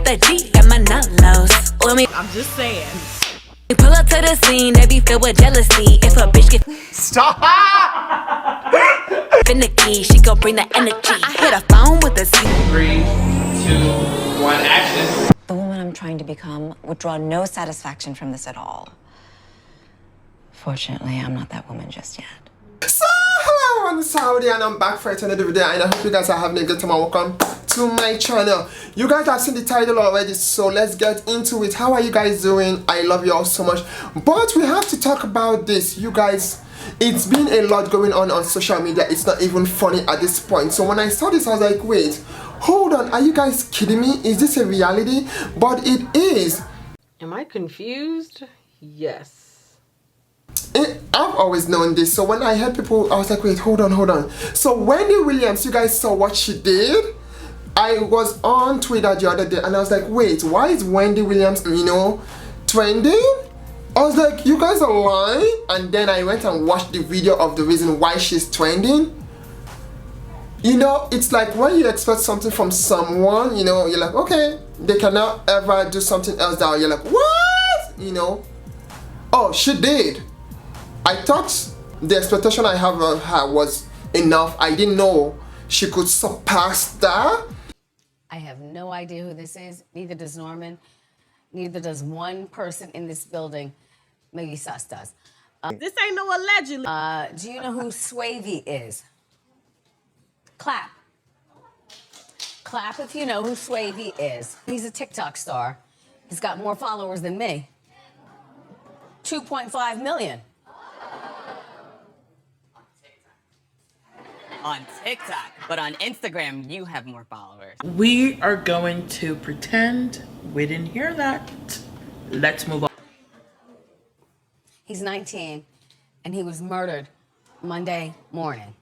got that G at my nullos. I'm just saying. We pull up to the scene, they be filled with jealousy. If a bitch get stop finicky, she gon' bring the energy. I hit a phone with a 3, 2, 1, action. The woman I'm trying to become would draw no satisfaction from this at all. Fortunately, I'm not that woman just yet. So hello, I'm Saudi and I'm back for another video, and I hope you guys are having a good time and welcome to my channel. You guys have seen the title already, so let's get into it. How are you guys doing? I love you all so much, but we have to talk about this, you guys. It's been a lot going on social media. It's not even funny at this point. So when I saw this, I was like, wait, hold on, are you guys kidding me? Is this a reality? But it is. Am I confused? Yes. I've always known this. So when I heard people, I was like, wait, hold on. So Wendy Williams, you guys saw what she did? I was on Twitter the other day and I was like, wait, why is Wendy Williams, trending? I was like, you guys are lying. And then I went and watched the video of the reason why she's trending. It's like when you expect something from someone, you're like, okay, they cannot ever do something else that you're like, what? Oh, she did. I thought the expectation I have of her was enough. I didn't know she could surpass that. I have no idea who this is. Neither does Norman. Neither does one person in this building. Maybe Sus does. This ain't no allegedly. Do you know who Swavy is? Clap. Clap if you know who Swavy is. He's a TikTok star. He's got more followers than me. 2.5 million. On TikTok, but on Instagram, you have more followers. We are going to pretend we didn't hear that. Let's move on. He's 19, and he was murdered Monday morning.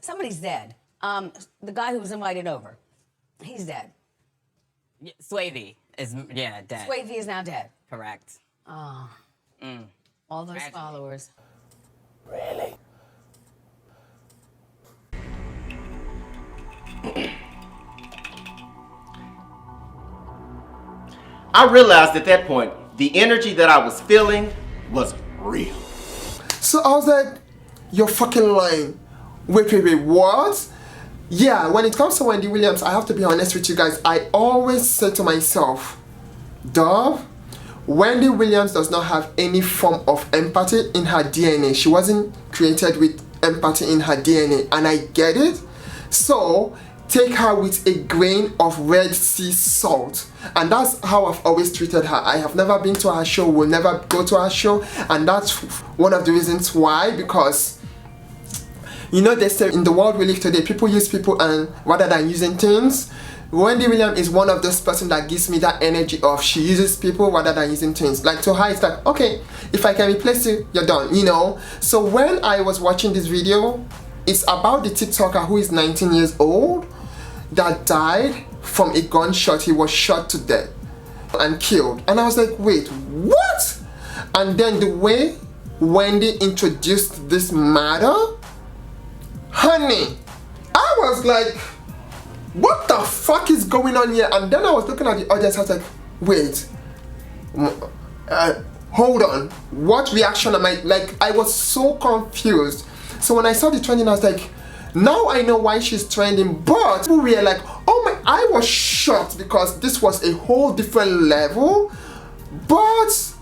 Somebody's dead. The guy who was invited over, he's dead. Swavy is, dead. Swavy is now dead. Correct. Oh. All those followers. Really? I realized at that point, the energy that I was feeling was real. So I was like, you're fucking lying. Wait, what? Yeah, when it comes to Wendy Williams, I have to be honest with you guys. I always say to myself, Dove, Wendy Williams does not have any form of empathy in her DNA. She wasn't created with empathy in her DNA, and I get it. So take her with a grain of Red Sea salt, and that's how I've always treated her. I have never been to her show, will never go to her show, and that's one of the reasons why, because they say in the world we live today, people use people and rather than using things. Wendy Williams is one of those person that gives me that energy of she uses people rather than using things. Like to her, it's like, okay, if I can replace you, you're done, So when I was watching this video, it's about the TikToker who is 19 years old that died from a gunshot. He was shot to death and killed. And I was like, wait, what? And then the way Wendy introduced this matter, honey, I was like, what the fuck is going on here? And then I was looking at the audience, I was like, wait, hold on, what reaction am I, like, I was so confused. So when I saw the trending, I was like, now I know why she's trending, but people were like, oh my, I was shocked because this was a whole different level, but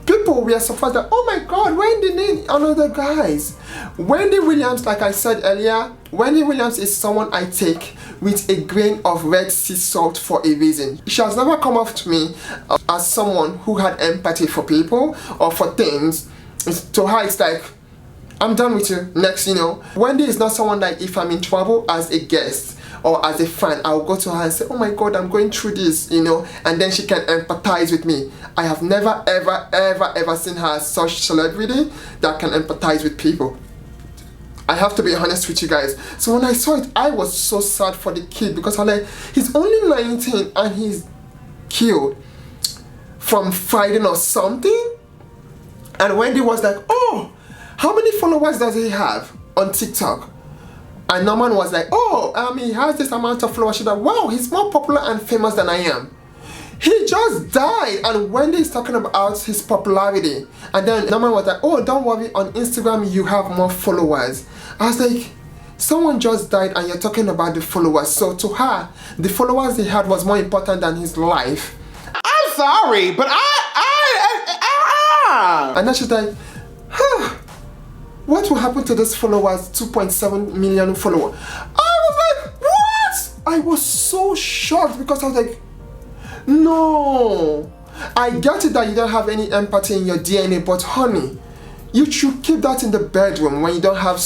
people were surprised that, oh my god, Wendy need another guys. Wendy Williams, like I said earlier, Wendy Williams is someone I take with a grain of Red Sea salt for a reason. She has never come off to me as someone who had empathy for people or for things. To her, it's like, I'm done with you, next, Wendy is not someone like, if I'm in trouble as a guest or as a fan, I'll go to her and say, oh my god, I'm going through this, and then she can empathize with me. I have never, ever seen her as such celebrity that can empathize with people. I have to be honest with you guys. So when I saw it, I was so sad for the kid because I'm like, he's only 19 and he's killed from fighting or something. And Wendy was like, oh, how many followers does he have on TikTok? And Norman was like, oh, he has this amount of followers. She's like, wow, he's more popular and famous than I am. He just died, and Wendy is talking about his popularity. And then Norman was like, oh, don't worry, on Instagram you have more followers. I was like, someone just died and you're talking about the followers. So to her, the followers he had was more important than his life. I'm sorry, but And then she's like, what will happen to those followers, 2.7 million followers? I was like, what? I was so shocked because I was like, no. I get it that you don't have any empathy in your DNA, but honey, you should keep that in the bedroom when you don't have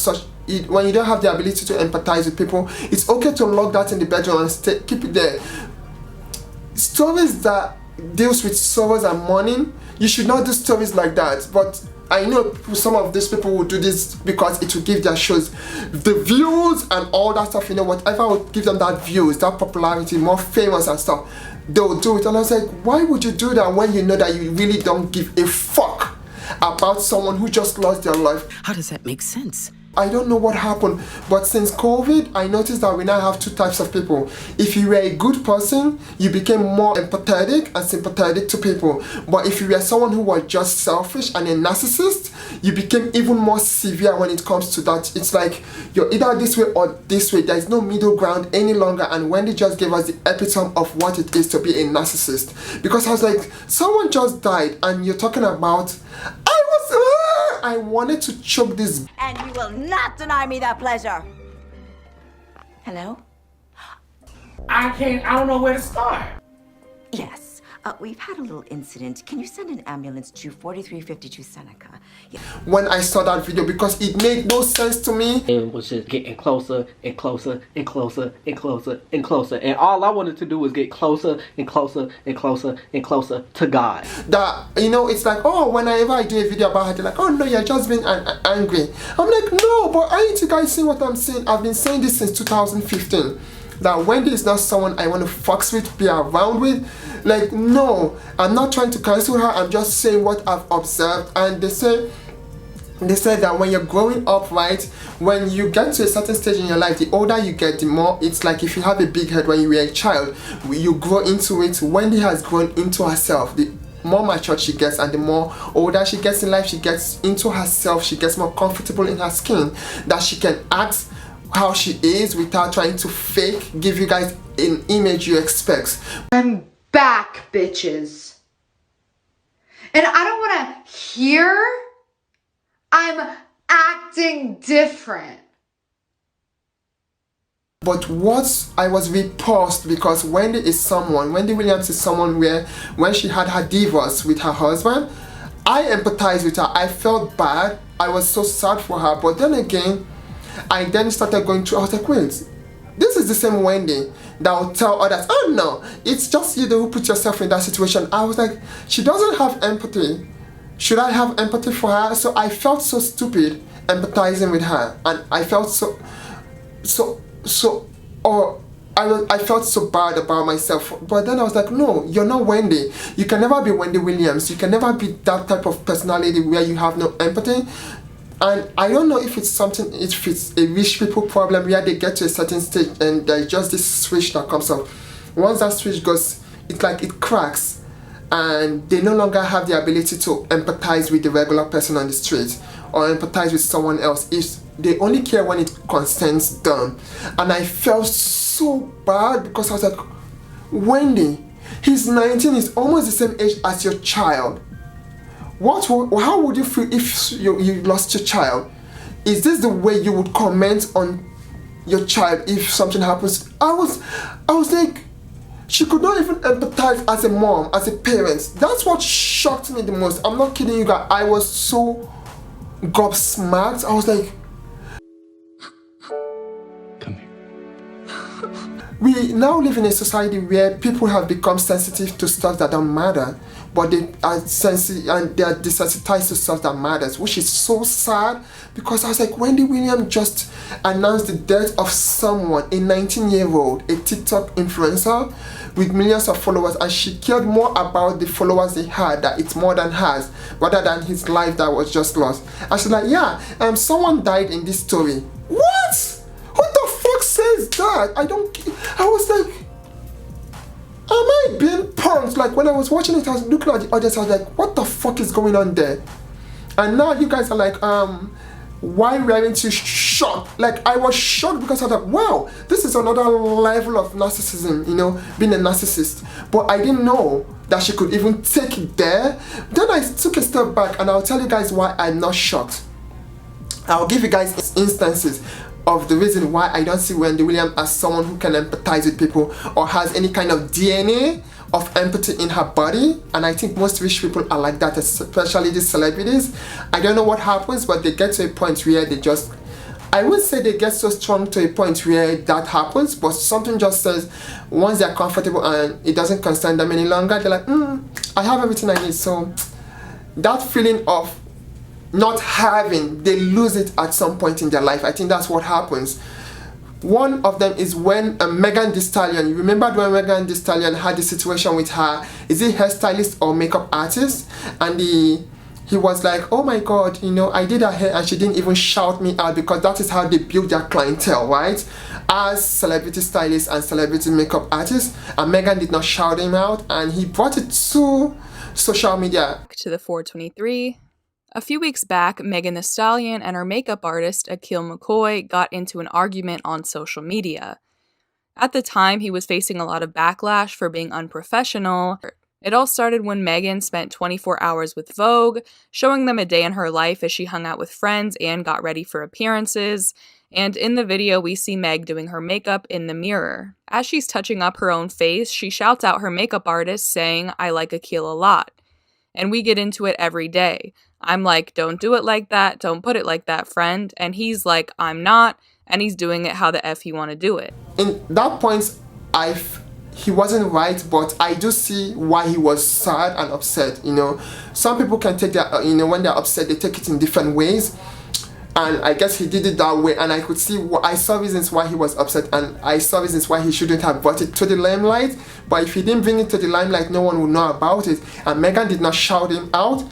when you don't have the ability to empathize with people. It's okay to lock that in the bedroom and keep it there. Stories that deals with sorrows and mourning, you should not do stories like that. But I know some of these people will do this because it will give their shows the views and all that stuff, you know, whatever will give them that views, that popularity, more famous and stuff, they'll do it. And I was like, why would you do that when you know that you really don't give a fuck about someone who just lost their life? How does that make sense? I don't know what happened, but since COVID, I noticed that we now have two types of people. If you were a good person, you became more empathetic and sympathetic to people. But if you were someone who was just selfish and a narcissist, you became even more severe when it comes to that. It's like you're either this way or this way. There is no middle ground any longer, and Wendy just gave us the epitome of what it is to be a narcissist. Because I was like, someone just died and you're talking about, I wanted to choke this. And you will not deny me that pleasure. Hello? I don't know where to start. Yes. We've had a little incident. Can you send an ambulance to 4352 Seneca? Yeah. When I saw that video, because it made no sense to me. It was just getting closer and closer and closer and closer and closer. And all I wanted to do was get closer and closer and closer and closer to God. That, you know, it's like, oh, whenever I do a video about her, they're like, oh no, you're just being angry. I'm like, no, but aren't you guys seeing what I'm saying? I've been saying this since 2015. That Wendy is not someone I want to fucks with, be around with. Like, no, I'm not trying to cancel her. I'm just saying what I've observed. And they said that when you're growing up, right, when you get to a certain stage in your life, the older you get, the more it's like if you have a big head when you were a child, you grow into it. Wendy has grown into herself. The more mature she gets and the more older she gets in life, she gets into herself, she gets more comfortable in her skin, that she can act how she is without trying to fake, give you guys an image you expect. I'm back, bitches. And I don't want to hear I'm acting different. But what I was repulsed because Wendy Williams is someone where when she had her divorce with her husband, I empathized with her. I felt bad. I was so sad for her. But then again, I then started going through, I was like, wait, this is the same Wendy that will tell others, oh no, it's just you who put yourself in that situation. I was like, she doesn't have empathy. Should I have empathy for her? So I felt so stupid empathizing with her. And I felt I felt so bad about myself. But then I was like, no, you're not Wendy. You can never be Wendy Williams. You can never be that type of personality where you have no empathy. And I don't know if it's a rich people problem where they get to a certain stage and there's just this switch that comes up. Once that switch goes, it's like it cracks and they no longer have the ability to empathize with the regular person on the street or empathize with someone else. They only care when it concerns them. And I felt so bad because I was like, Wendy, he's 19, he's almost the same age as your child. How would you feel if you lost your child? Is this the way you would comment on your child if something happens? I was like, she could not even empathize as a mom, as a parent. That's what shocked me the most. I'm not kidding you guys. I was so gobsmacked. I was like, come here. We now live in a society where people have become sensitive to stuff that don't matter. But they are sensitive and they are desensitized to stuff that matters, which is so sad because I was like, Wendy Williams just announced the death of someone, a 19-year-old, a TikTok influencer with millions of followers, and she cared more about the followers he had, that it's more than hers, rather than his life that was just lost. And she's like, yeah, someone died in this story. What? Who that? I was like, am I being punked? Like when I was watching it, I was looking at the audience, I was like, what the fuck is going on there? And now you guys are like, why weren't you shocked? Like I was shocked because I thought, wow, this is another level of narcissism, you know, being a narcissist. But I didn't know that she could even take it there. Then I took a step back and I'll tell you guys why I'm not shocked. I'll give you guys instances of the reason why I don't see Wendy Williams as someone who can empathize with people or has any kind of DNA of empathy in her body. And I think most rich people are like that, especially these celebrities. I don't know what happens, but they get to a point where they just, I wouldn't say they get so strong to a point where that happens, but something just says once they're comfortable and it doesn't concern them any longer, they're like, I have everything I need. So that feeling of not having, they lose it at some point in their life. I think that's what happens. One of them is when Megan Thee Stallion, you remember when Megan Thee Stallion had the situation with her, is it hairstylist or makeup artist? And he was like, oh my god, you know, I did her hair and she didn't even shout me out, because that is how they build their clientele, right? As celebrity stylists and celebrity makeup artists. And Megan did not shout him out, and he brought it to social media. To the 423. A few weeks back, Megan Thee Stallion and her makeup artist, Akil McCoy, got into an argument on social media. At the time, he was facing a lot of backlash for being unprofessional. It all started when Megan spent 24 hours with Vogue, showing them a day in her life as she hung out with friends and got ready for appearances. And in the video, we see Meg doing her makeup in the mirror. As she's touching up her own face, she shouts out her makeup artist saying, "I like Akil a lot." And we get into it every day. I'm like, don't do it like that, don't put it like that, friend. And he's like, I'm not, and he's doing it how the F he want to do it. In that point, he wasn't right, but I do see why he was sad and upset, you know. Some people can take that, you know, when they're upset, they take it in different ways. And I guess he did it that way, and I could see, I saw reasons why he was upset, and I saw reasons why he shouldn't have brought it to the limelight. But if he didn't bring it to the limelight, no one would know about it. And Megan did not shout him out.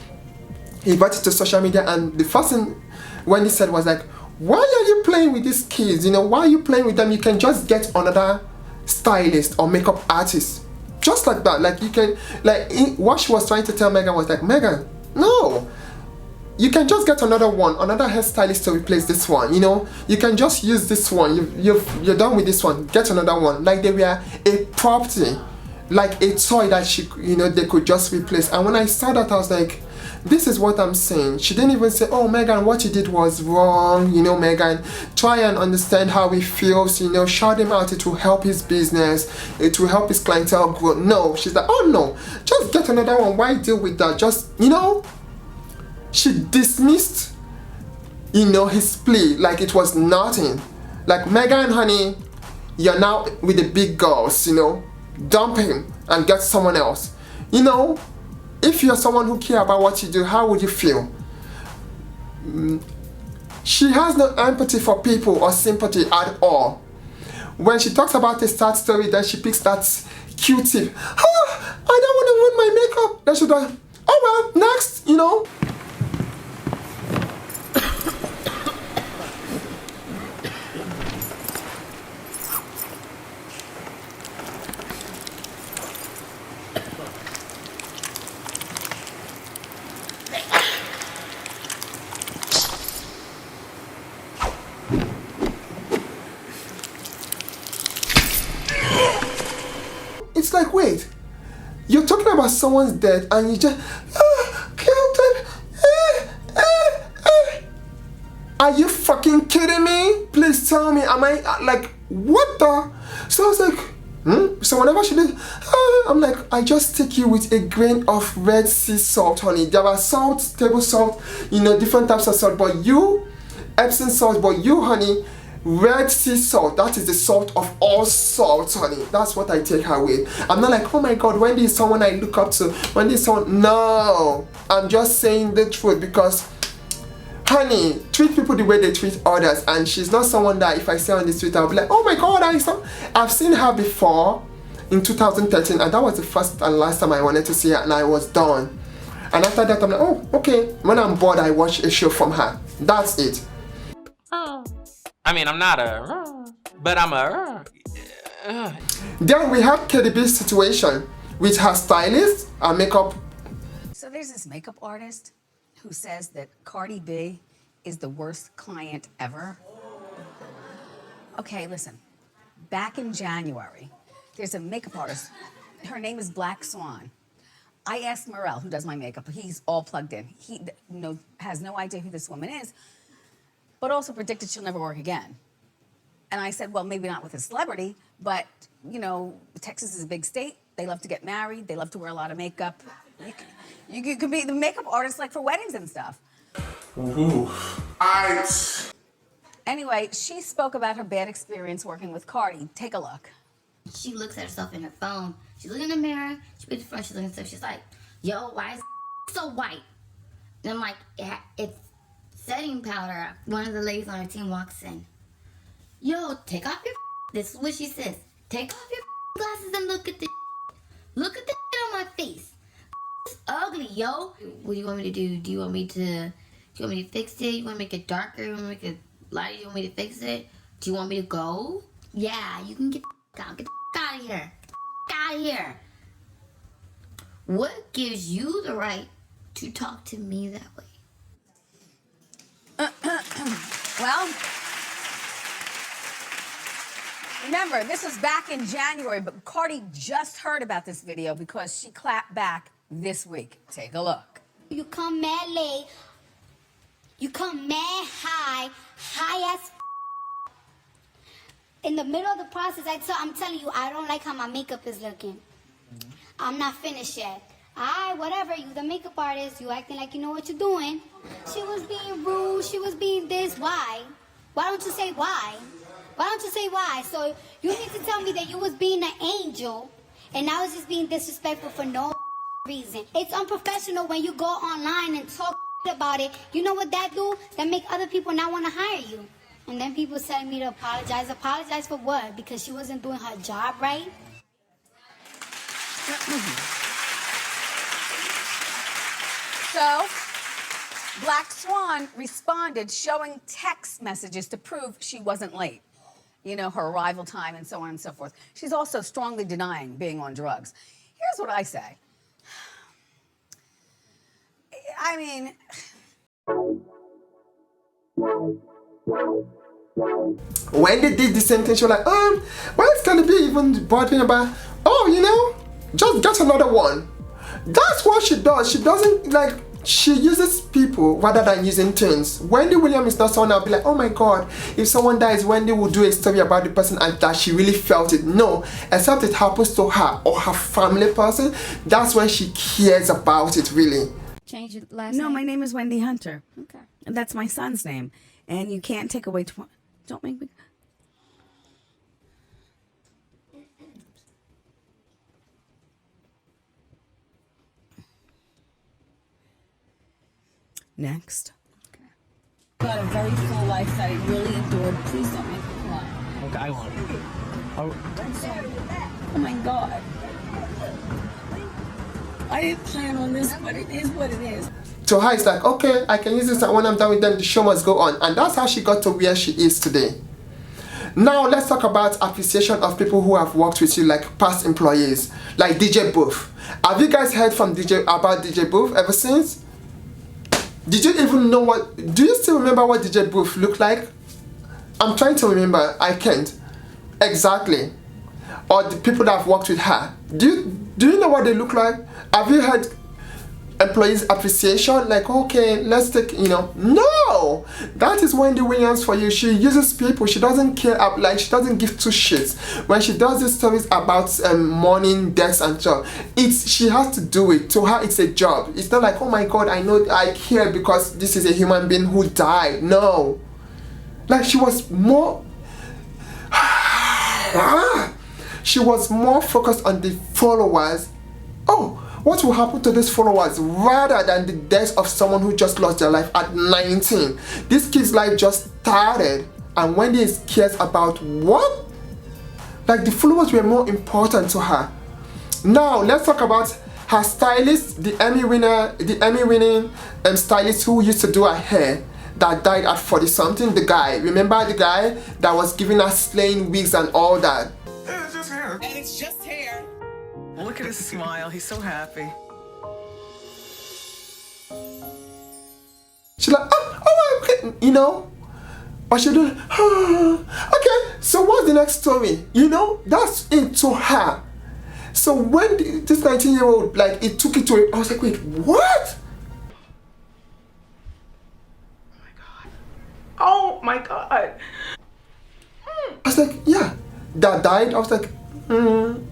He brought it to social media, and the first thing Wendy said was like, why are you playing with these kids? You know, why are you playing with them? You can just get another stylist or makeup artist. Just like that. Like you can, like what she was trying to tell Megan was like, Megan, no. You can just get another one, another hairstylist to replace this one, you know. You can just use this one. You're done with this one. Get another one. Like they were a property, like a toy that they could just replace. And when I saw that, I was like, this is what I'm saying. She didn't even say, oh, Megan, what you did was wrong. You know, Megan, try and understand how he feels. You know, shout him out. It will help his business. It will help his clientele grow. No, she's like, oh no, just get another one. Why deal with that? Just, you know. She dismissed, you know, his plea like it was nothing. Like, Megan, honey, you're now with the big girls, you know. Dump him and get someone else. You know, if you're someone who cares about what you do, how would you feel? She has no empathy for people or sympathy at all. When she talks about a sad story, then she picks that Q-tip. Oh, I don't want to ruin my makeup. Then she's like, oh well, next, you know. It's like, wait, you're talking about someone's dead and you just killed them. Are you fucking kidding me? Please tell me, am I like, what the? So I was like, So whenever she did, I'm like, I just take you with a grain of red sea salt, honey. There are salt, table salt, you know, different types of salt, but you, Epsom salt, but you, honey, red sea salt, that is the salt of all salt, honey. That's what I take her with. I'm not like, oh my god, Wendy is someone I look up to. Wendy is someone, no. I'm just saying the truth because, honey, treat people the way they treat others. And she's not someone that if I see her on the street, I'll be like, oh my god, I've seen her before in 2013, and that was the first and last time I wanted to see her, and I was done. And after that, I'm like, oh, okay. When I'm bored, I watch a show from her. That's it. I mean, I'm not a But I'm a... Then we have Cardi B's situation with her stylist and makeup. So there's this makeup artist who says that Cardi B is the worst client ever. Okay, listen. Back in January, there's a makeup artist. Her name is Black Swan. I asked Morel, who does my makeup, he's all plugged in. He has no idea who this woman is, but also predicted she'll never work again. And I said, well, maybe not with a celebrity, but, you know, Texas is a big state. They love to get married. They love to wear a lot of makeup. You could be the makeup artist, like, for weddings and stuff. Ooh. Anyway, she spoke about her bad experience working with Cardi. Take a look. She looks at herself in her phone. She's looking in the mirror. She puts the front. She's looking at herself. She's like, yo, why is so white? And I'm like, yeah, it's setting powder. One of the ladies on her team walks in. Yo, take off your... This is what she says. Take off your glasses and look at the... Look at the on my face. It's ugly, yo. What do you want me to do? Do you want me to fix it? You want to make it darker? You want to make it lighter? You want me to fix it? Do you want me to go? Yeah, you can get out. Get out of here. Get out of here. What gives you the right to talk to me that way? Well, remember, this was back in January, but Cardi just heard about this video because she clapped back this week. Take a look. You come mad late. You come mad high as in the middle of the process. I'm telling you, I don't like how my makeup is looking. I'm not finished yet. Alright, whatever. You the makeup artist. You acting like you know what you're doing. She was being rude. She was being this. Why? Why don't you say why? Why don't you say why? So you need to tell me that you was being an angel and I was just being disrespectful for no reason. It's unprofessional when you go online and talk about it. You know what that do? That make other people not want to hire you. And then people telling me to apologize. Apologize for what? Because she wasn't doing her job right? So, Black Swan responded showing text messages to prove she wasn't late. You know, her arrival time and so on and so forth. She's also strongly denying being on drugs. Here's what I say. I mean... Wendy did the same thing. She was like, why is Cardi B even bothering about, oh, you know, just get another one. That's what she does. She doesn't, like, she uses people rather than using things. Wendy Williams is not someone that'll be like, oh my god, if someone dies, Wendy will do a story about the person and that she really felt it. No, except it happens to her or her family person, that's when she cares about it, really. Change your last name? No, my name is Wendy Hunter. Okay. That's my son's name. And you can't take away... Don't make me... Next. Okay. Got a very full life that I really endured. Please don't make me cry. Okay, I want it. Oh my god. I didn't plan on this, but it is what it is. To her, it's like, okay, I can use this, and when I'm done with them, the show must go on. And that's how she got to where she is today. Now, let's talk about appreciation of people who have worked with you, like past employees, like DJ Booth. Have you guys heard from about DJ Booth ever since? Did you even know what, do you still remember what DJ Booth looked like? I'm trying to remember, I can't. Exactly. Or the people that have worked with her. Do you know what they look like? Have you heard employees appreciation? Like, okay, let's take, you know, no! That is Wendy Williams for you. She uses people. She doesn't care, like, she doesn't give two shits. When she does these stories about mourning, deaths and stuff, she has to do it. To her, it's a job. It's not like, oh my god, I know, I care because this is a human being who died. No. Like, she was more... she was more focused on the followers. Oh, what will happen to these followers rather than the death of someone who just lost their life at 19. This kid's life just started, and Wendy cares about what? Like, the followers were more important to her. Now let's talk about her stylist, the Emmy winning stylist who used to do her hair. that died at 40-something, the guy. Remember the guy that was giving us slaying wigs and all that? It's just hair. And it's just hair. Look at his smile. He's so happy. She's like, oh, okay, you know? But she doing, okay, so what's the next story? You know, that's into her. So when this 19-year-old, like, it took it to it, I was like, wait, what? Oh my God. I was like, yeah, that died. I was like, I'm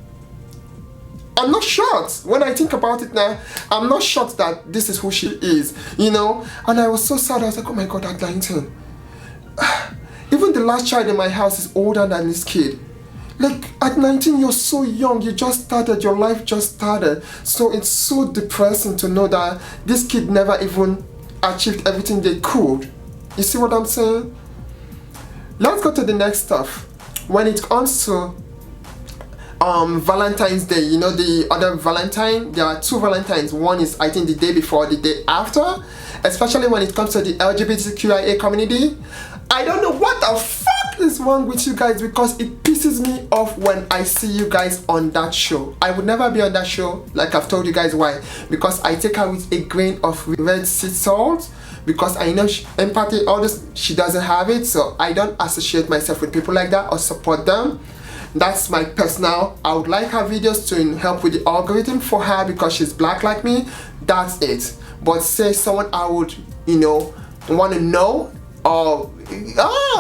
not shocked. When I think about it now, I'm not shocked that this is who she is, you know? And I was so sad. I was like, oh my God, that 19. Even the last child in my house is older than this kid. Like, at 19, you're so young. You just started. Your life just started. So it's so depressing to know that this kid never even achieved everything they could. You see what I'm saying? Let's go to the next stuff. When it comes to Valentine's Day, you know, the other Valentine, there are two Valentines. One is, I think, the day before, the day after. Especially when it comes to the LGBTQIA community. I don't know what the fuck is wrong with you guys, because it pisses me off when I see you guys on that show. I would never be on that show, like I've told you guys why. Because I take her with a grain of red sea salt. Because I know empathy, all this, she doesn't have it. So I don't associate myself with people like that or support them. That's my personal. I would like her videos to help with the algorithm for her because she's black like me. That's it. But say someone I would, you know, want to know, or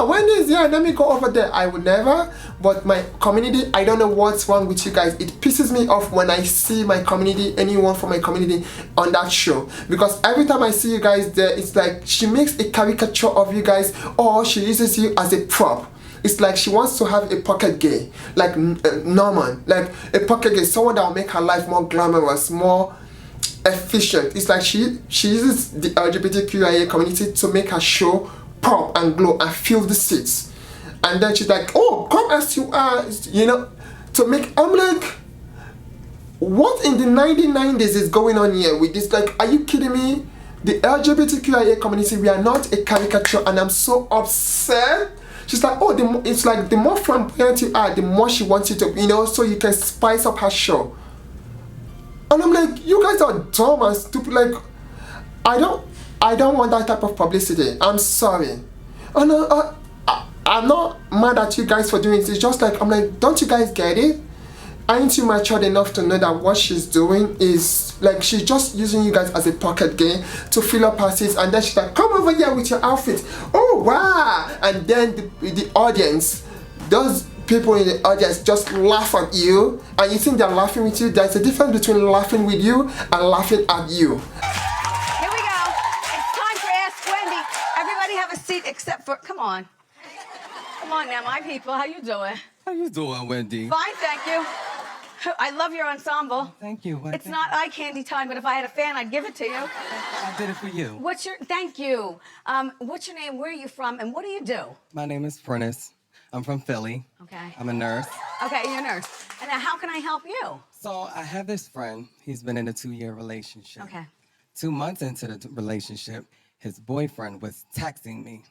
Wendy's, yeah, let me go over there. I would never. But my community, I don't know what's wrong with you guys. It pisses me off when I see my community, anyone from my community on that show. Because every time I see you guys there, it's like she makes a caricature of you guys, or she uses you as a prop. It's like she wants to have a pocket gay, like Norman, like a pocket gay, someone that will make her life more glamorous, more efficient. It's like she uses the LGBTQIA community to make her show pop and glow and fill the seats. And then she's like, oh, come as you are, you know, to make, I'm like, what in the 1990s is going on here with this? Like, are you kidding me? The LGBTQIA community, we are not a caricature, and I'm so upset. She's like, oh, it's like the more flamboyant you are, the more she wants you to, you know, so you can spice up her show. And I'm like, you guys are dumb and stupid. Like, I don't want that type of publicity. I'm sorry. And I'm not mad at you guys for doing it. It's just like, I'm like, don't you guys get it? Aren't you matured enough to know that what she's doing is like, she's just using you guys as a pocket game to fill up her seats, and then she's like, come over here with your outfit. Oh wow! And then the audience, those people in the audience just laugh at you, and you think they're laughing with you. There's a difference between laughing with you and laughing at you. Here we go. It's time for Ask Wendy. Everybody have a seat except for, come on. Come on now, my people. How you doing? How you doing, Wendy? Fine, thank you. I love your ensemble. Thank you. It's not eye candy time, but if I had a fan, I'd give it to you. I did it for you. Thank you. What's your name? Where are you from? And what do you do? My name is Prentice. I'm from Philly. Okay. I'm a nurse. Okay, you're a nurse. And now how can I help you? So I have this friend. He's been in a 2-year relationship. Okay. 2 months into the relationship, his boyfriend was texting me.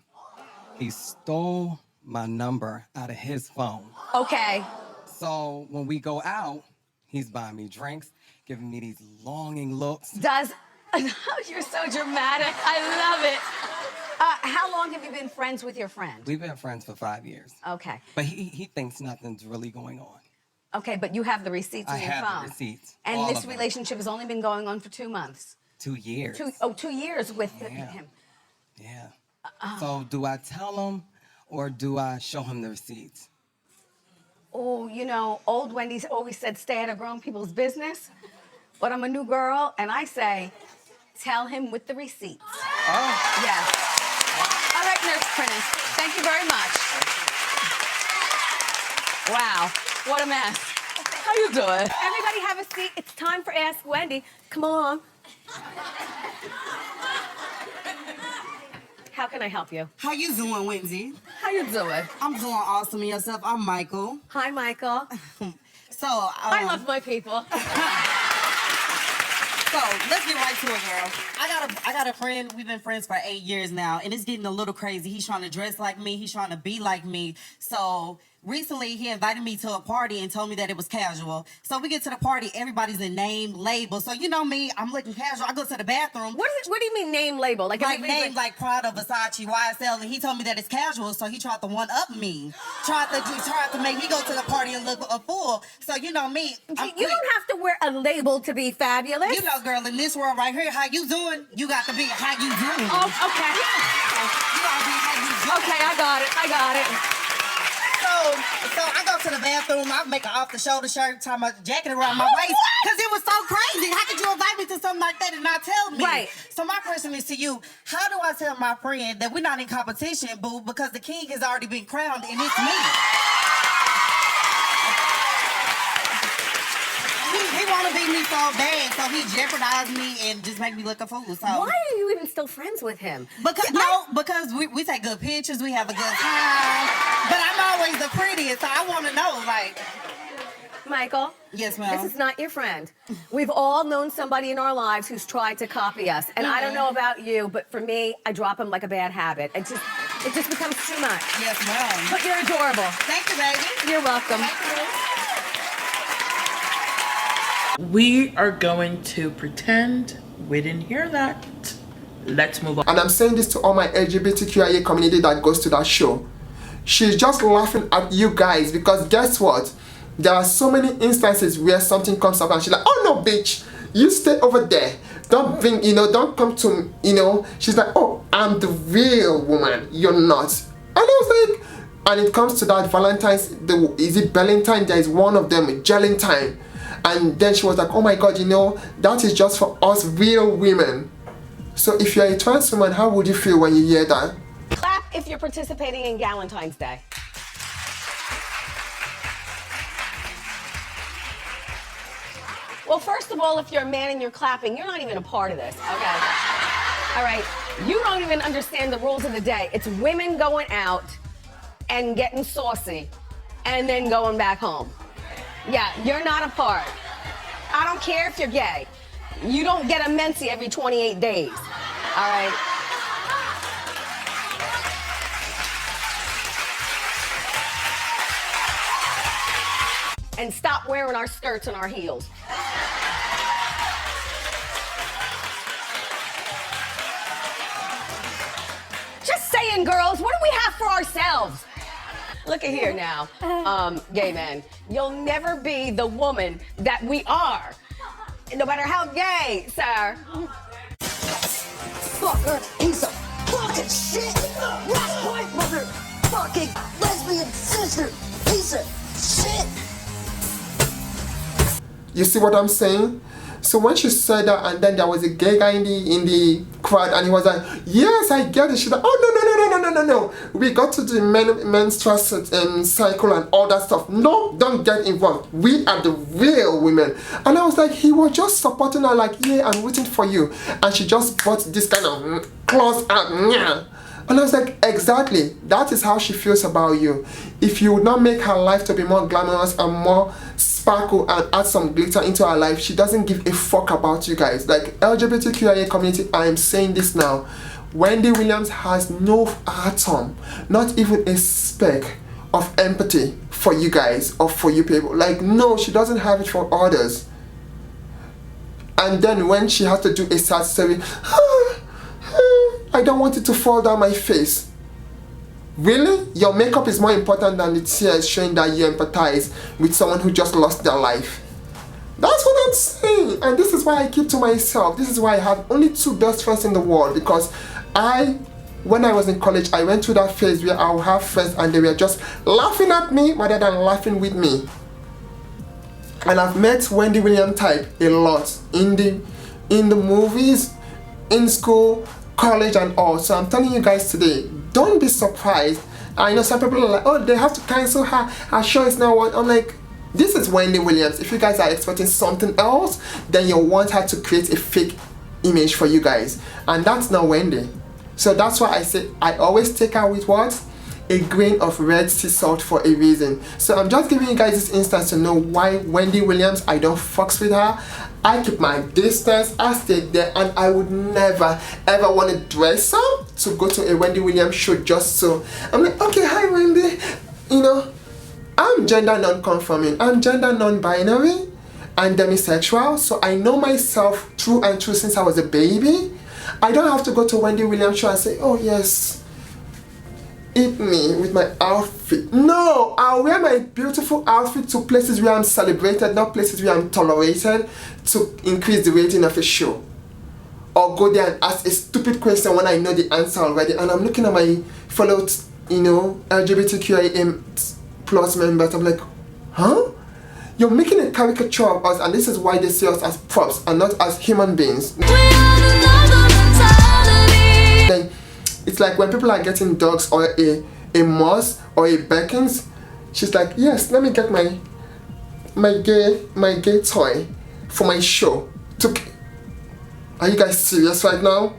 He stole my number out of his phone. Okay. So when we go out, he's buying me drinks, giving me these longing looks. You're so dramatic. I love it. How long have you been friends with your friend? We've been friends for 5 years. Okay. But he thinks nothing's really going on. Okay, but you have the receipts in your phone. I have the receipts. And this relationship has only been going on for 2 months. 2 years. 2 years with him. Yeah. So do I tell him or do I show him the receipts? Oh, you know, old Wendy's always said stay out of grown people's business. But I'm a new girl, and I say, tell him with the receipts. Oh. Yes. All right, Nurse Prentice. Thank you very much. Wow, what a mess. How you doing? Everybody have a seat. It's time for Ask Wendy. Come on. How can I help you? How you doing, Wendy? How you doing? I'm doing awesome. And yourself? I'm Michael. Hi, Michael. So, I love my people. So So let's get right to it, girl. I got a friend. We've been friends for 8 years now, and it's getting a little crazy. He's trying to dress like me. He's trying to be like me. So recently, he invited me to a party and told me that it was casual. So we get to the party, everybody's in name label. So you know me, I'm looking casual. I go to the bathroom. What do you mean name label? Like name like Prada, Versace, YSL, and he told me that it's casual. So he tried to one up me. Tried to make me go to the party and look a fool. So you know me. You don't have to wear a label to be fabulous. You know, girl, in this world right here, how you doing? You got to be how you doing. Oh, okay. You gotta be how you doing. Okay, I got it. So I go to the bathroom, I make an off-the-shoulder shirt, tie my jacket around my waist, because it was so crazy. How could you invite me to something like that and not tell me? Right. So my question is to you, how do I tell my friend that we're not in competition, boo, because the king has already been crowned and it's me? He want to beat me so bad, so he jeopardized me and just make me look a fool. So why are you even still friends with him? Because we take good pictures, we have a good time, but I'm always the prettiest, so I want to know, like... Michael? Yes, ma'am. This is not your friend. We've all known somebody in our lives who's tried to copy us, and I don't know about you, but for me, I drop him like a bad habit. It just becomes too much. Yes, ma'am. But you're adorable. Thank you, baby. You're welcome. We are going to pretend we didn't hear that. Let's move on. And I'm saying this to all my LGBTQIA community that goes to that show. She's just laughing at you guys because guess what? There are so many instances where something comes up and she's like, oh no, bitch, you stay over there. Don't bring, don't come to, She's like, oh, I'm the real woman. You're not. And I was like, and it comes to that Valentines, is it Valentine? There is one of them, Valentine. And then she was like, oh my God, that is just for us real women. So if you're a trans woman, how would you feel when you hear that? Clap if you're participating in Valentine's Day. Well, first of all, if you're a man and you're clapping, you're not even a part of this, okay? All right, you don't even understand the rules of the day. It's women going out and getting saucy and then going back home. Yeah, you're not a part. I don't care if you're gay. You don't get a menses every 28 days, all right? And stop wearing our skirts and our heels. Just saying, girls, what do we have for ourselves? Look at here now, gay men. You'll never be the woman that we are, no matter how gay, sir. Fucker, he's a fucking shit. West Point motherfucking lesbian sister. Piece of shit. You see what I'm saying? So when she said that, and then there was a gay guy in the crowd, and he was like, yes, I get it. She's like, oh, no. We got to the menstrual cycle and all that stuff. No, don't get involved. We are the real women. And I was like, he was just supporting her like, yeah, I'm rooting for you. And she just brought this kind of claws out. And I was like, exactly, that is how she feels about you. If you would not make her life to be more glamorous and more sparkle and add some glitter into her life, she doesn't give a fuck about you guys. Like, LGBTQIA community, I am saying this now. Wendy Williams has no atom, not even a speck of empathy for you guys or for you people. Like, no, she doesn't have it for others. And then when she has to do a sad story, I don't want it to fall down my face. Really? Your makeup is more important than the tears showing that you empathize with someone who just lost their life. That's what I'm saying. And this is why I keep to myself. This is why I have only 2 best friends in the world. Because when I was in college, I went through that phase where I would have friends and they were just laughing at me rather than laughing with me. And I've met Wendy Williams type a lot in the movies, in school, college and all. So I'm telling you guys today, don't be surprised. I know some people are like, oh, they have to cancel her show is now what. I'm like, this is Wendy Williams. If you guys are expecting something else, then you want her to create a fake image for you guys, and that's not Wendy. So that's why I say I always take her with what? a grain of red sea salt for a reason. So I'm just giving you guys this instance to know why Wendy Williams, I don't fucks with her. I keep my distance, I stayed there, and I would never ever want to dress up to go to a Wendy Williams show just so. I'm like, okay, hi Wendy, you know, I'm gender non-conforming, I'm gender non-binary and demisexual, so I know myself through and through since I was a baby. I don't have to go to Wendy Williams show and say, oh yes, eat me with my outfit. No, I'll wear my beautiful outfit to places where I'm celebrated, not places where I'm tolerated, to increase the rating of a show. Or go there and ask a stupid question when I know the answer already, and I'm looking at my fellow, you know, LGBTQIA plus members. I'm like, huh? You're making a caricature of us, and this is why they see us as props and not as human beings. Then it's like when people are getting dogs or a mouse or a Beckins, she's like, yes, let me get my gay toy for my show. Are you guys serious right now?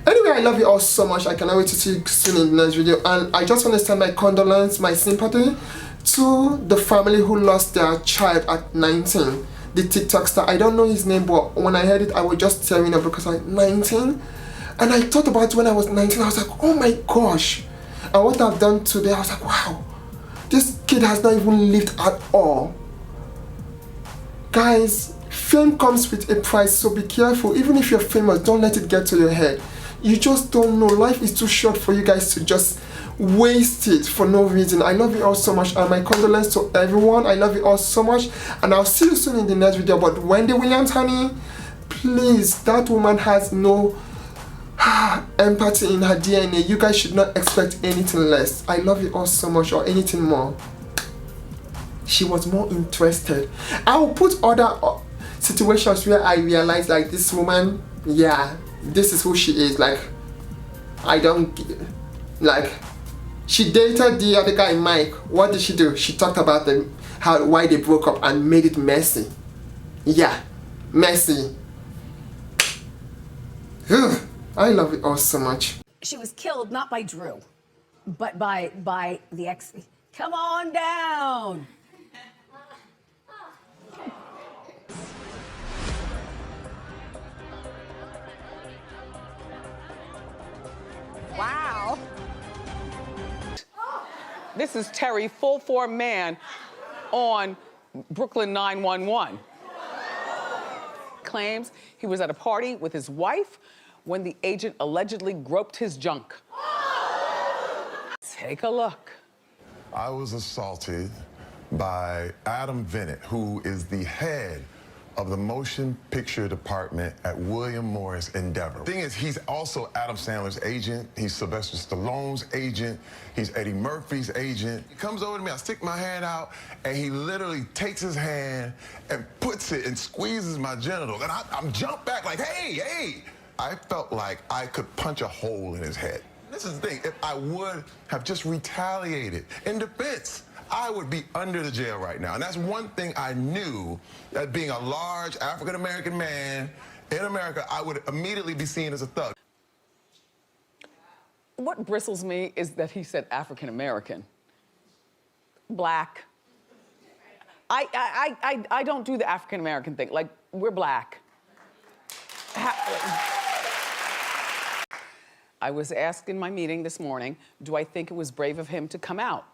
Anyway, I love you all so much. I cannot wait to see you soon in the next video, and I just want to send my condolence, my sympathy to the family who lost their child at 19. The TikTok star, I don't know his name, but when I heard it, I was just tearing up because I'm 19. And I thought about when I was 19, I was like, oh my gosh. And what I've done today, I was like, wow, this kid has not even lived at all. Guys, fame comes with a price, so be careful. Even if you're famous, don't let it get to your head. You just don't know. Life is too short for you guys to just waste it for no reason. I love you all so much, and my condolences to everyone. I love you all so much, and I'll see you soon in the next video. But Wendy Williams, honey, please, that woman has no empathy in her DNA. You guys should not expect anything less. I love you all so much, or anything more. She was more interested. I will put other situations where I realized, like, this woman, yeah, this is who she is. Like, I don't, like, she dated the other guy, Mike. What did she do? She talked about why they broke up and made it messy. Yeah, messy. Ugh, I love it all so much. She was killed not by Drew, but by the ex. Come on down. Wow. This is Terry, full form man on Brooklyn 911. Claims he was at a party with his wife when the agent allegedly groped his junk. Take a look. I was assaulted by Adam Bennett, who is the head of the motion picture department at William Morris Endeavor. The thing is, he's also Adam Sandler's agent. He's Sylvester Stallone's agent. He's Eddie Murphy's agent. He comes over to me, I stick my hand out, and he literally takes his hand and puts it and squeezes my genital. And I'm jumped back like, hey, hey. I felt like I could punch a hole in his head. This is the thing, if I would have just retaliated in defense, I would be under the jail right now. And that's one thing I knew, that being a large African-American man in America, I would immediately be seen as a thug. What bristles me is that he said African-American. Black. I don't do the African-American thing. Like, we're black. I was asked in my meeting this morning, do I think it was brave of him to come out?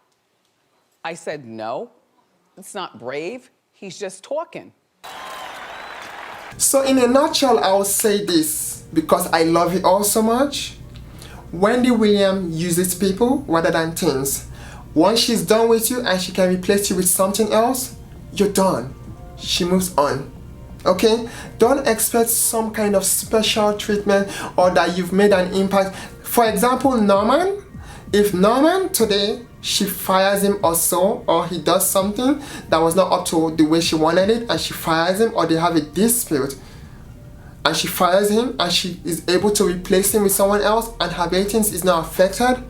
I said, no, it's not brave. He's just talking. So in a nutshell, I will say this, because I love you all so much. Wendy Williams uses people rather than things. Once she's done with you and she can replace you with something else, you're done. She moves on. Okay? Don't expect some kind of special treatment or that you've made an impact. For example, Norman. If Norman today, she fires him or so, or he does something that was not up to the way she wanted it, and she fires him, or they have a dispute, and she fires him, and she is able to replace him with someone else, and her ratings is not affected,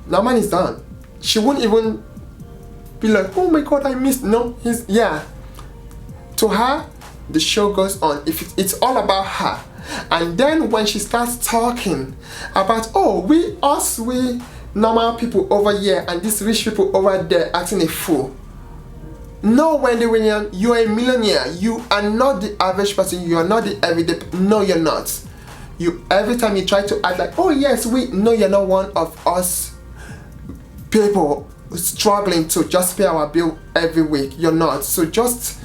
Norman is done. She won't even be like, oh my god, I missed. No, yeah. To her, the show goes on. If it's all about her. And then when she starts talking about, oh, we normal people over here and these rich people over there acting a fool. No, Wendy Williams, you are a millionaire. You are not the average person. You are not the everyday. No, you're not. You, every time you try to act like, oh yes, no, you're not one of us people struggling to just pay our bill every week. You're not. So just,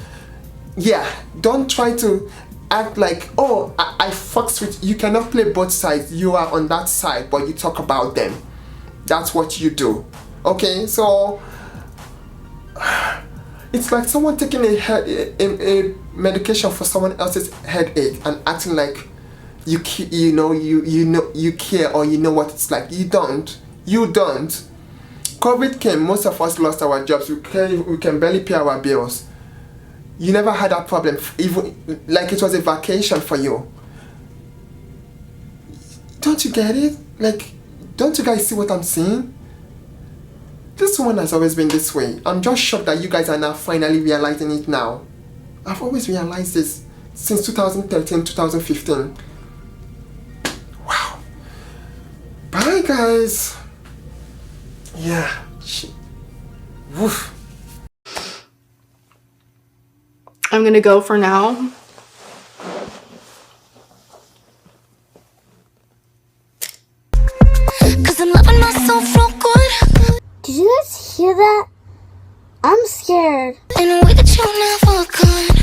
yeah, don't try to act like, oh, I fucks with you. Cannot play both sides. You are on that side, but you talk about them. That's what you do. Okay, so it's like someone taking a medication for someone else's headache and acting like you care or you know what it's like. You don't. COVID came. Most of us lost our jobs. We can barely pay our bills. You never had that problem, even like it was a vacation for you. Don't you get it? Like, don't you guys see what I'm saying? This woman has always been this way. I'm just shocked that you guys are now finally realizing it now. I've always realized this since 2013, 2015. Wow. Bye, guys. Yeah. Woof. I'm gonna go for now. Cause I'm loving myself real good. Did you guys hear that? I'm scared. In a way that you never could.